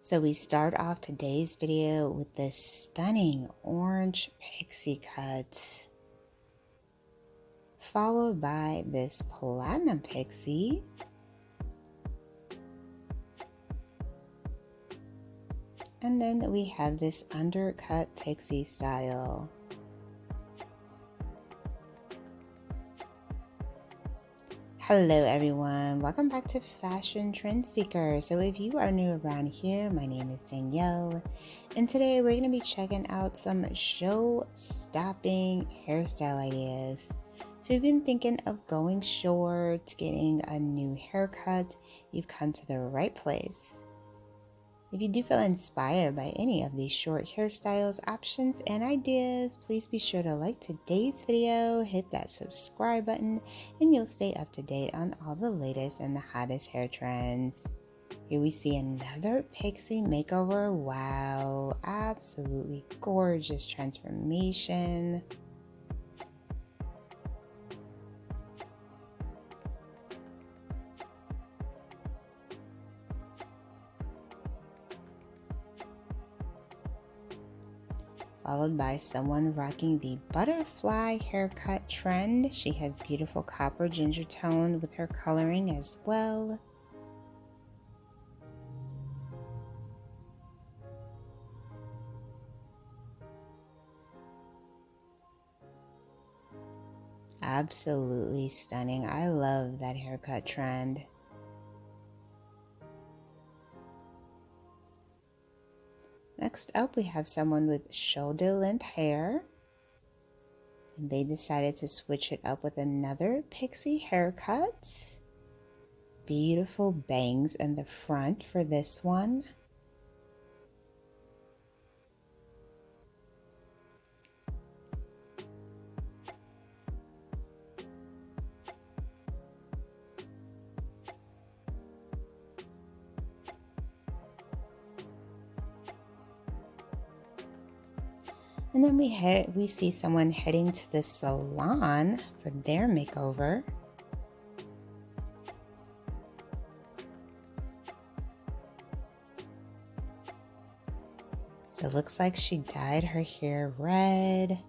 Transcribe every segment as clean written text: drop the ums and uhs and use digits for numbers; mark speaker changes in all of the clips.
Speaker 1: So we start off today's video with this stunning orange pixie cut, followed by this platinum pixie, and then we have this undercut pixie style. Hello everyone, welcome back to Fashion Trend Seeker. So if you are new around here, my name is Danielle, and today we're going to be checking out some show-stopping hairstyle ideas. So you've been thinking of going short, getting a new haircut, you've come to the right place. If you do feel inspired by any of these short hairstyles, options, and ideas, please be sure to like today's video, hit that subscribe button, and you'll stay up to date on all the latest and the hottest hair trends. Here we see another pixie makeover. Wow, absolutely gorgeous transformation. Followed by someone rocking the butterfly haircut trend. She has beautiful copper ginger tone with her coloring as well. Absolutely stunning. I love that haircut trend. Next up, we have someone with shoulder length hair, and they decided to switch it up with another pixie haircut. Beautiful bangs in the front for this one. And then we see someone heading to the salon for their makeover. So it looks like she dyed her hair red.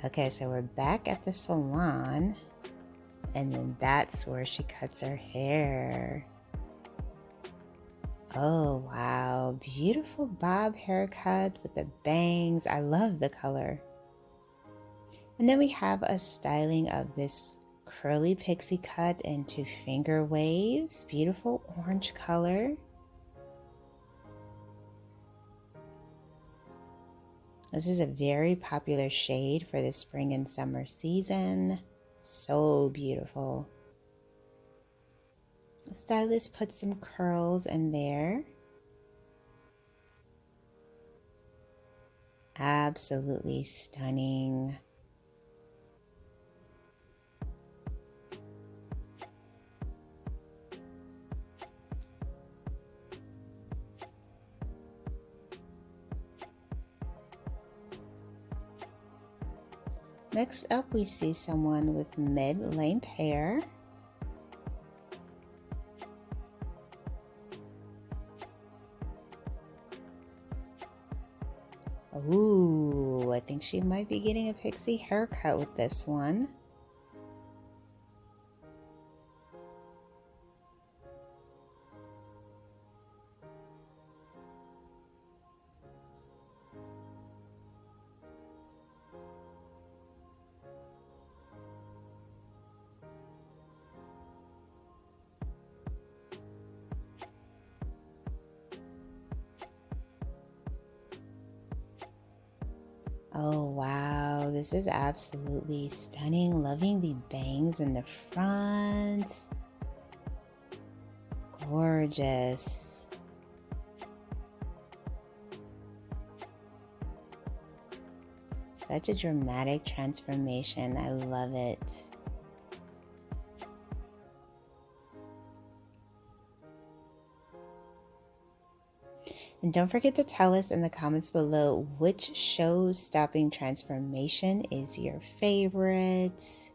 Speaker 1: Okay, so we're back at the salon, and then that's where she cuts her hair. Oh, wow. Beautiful bob haircut with the bangs. I love the color. And then we have a styling of this curly pixie cut into finger waves. Beautiful orange color. This is a very popular shade for the spring and summer season. So beautiful. The stylist put some curls in there. Absolutely stunning. Next up, we see someone with mid-length hair. Ooh, I think she might be getting a pixie haircut with this one. Oh wow, this is absolutely stunning. Loving the bangs in the front. Gorgeous. Such a dramatic transformation. I love it. And don't forget to tell us in the comments below which show-stopping transformation is your favorite.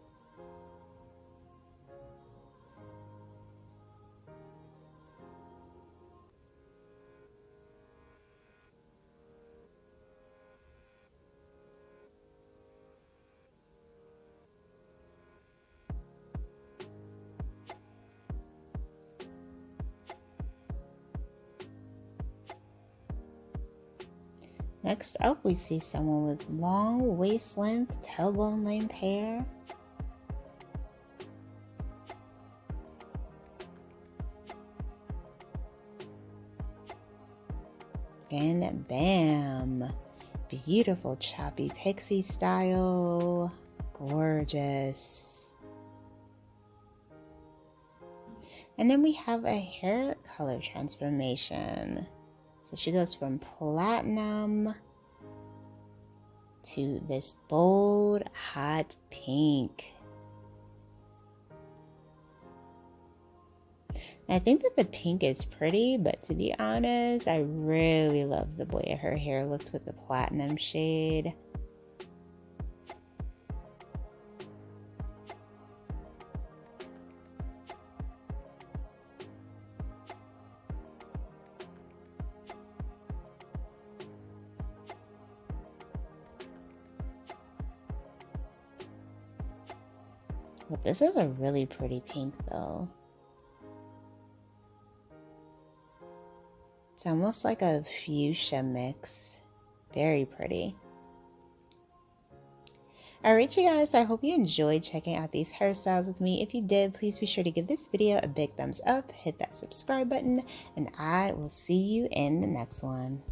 Speaker 1: Next up, we see someone with long waist length, tailbone length hair. And bam! Beautiful choppy pixie style. Gorgeous. And then we have a hair color transformation. So she goes from platinum to this bold, hot pink. I think that the pink is pretty, but to be honest, I really love the way her hair looked with the platinum shade. But this is a really pretty pink though. It's almost like a fuchsia mix. Very pretty. Alright you guys, I hope you enjoyed checking out these hairstyles with me. If you did, please be sure to give this video a big thumbs up, hit that subscribe button, and I will see you in the next one.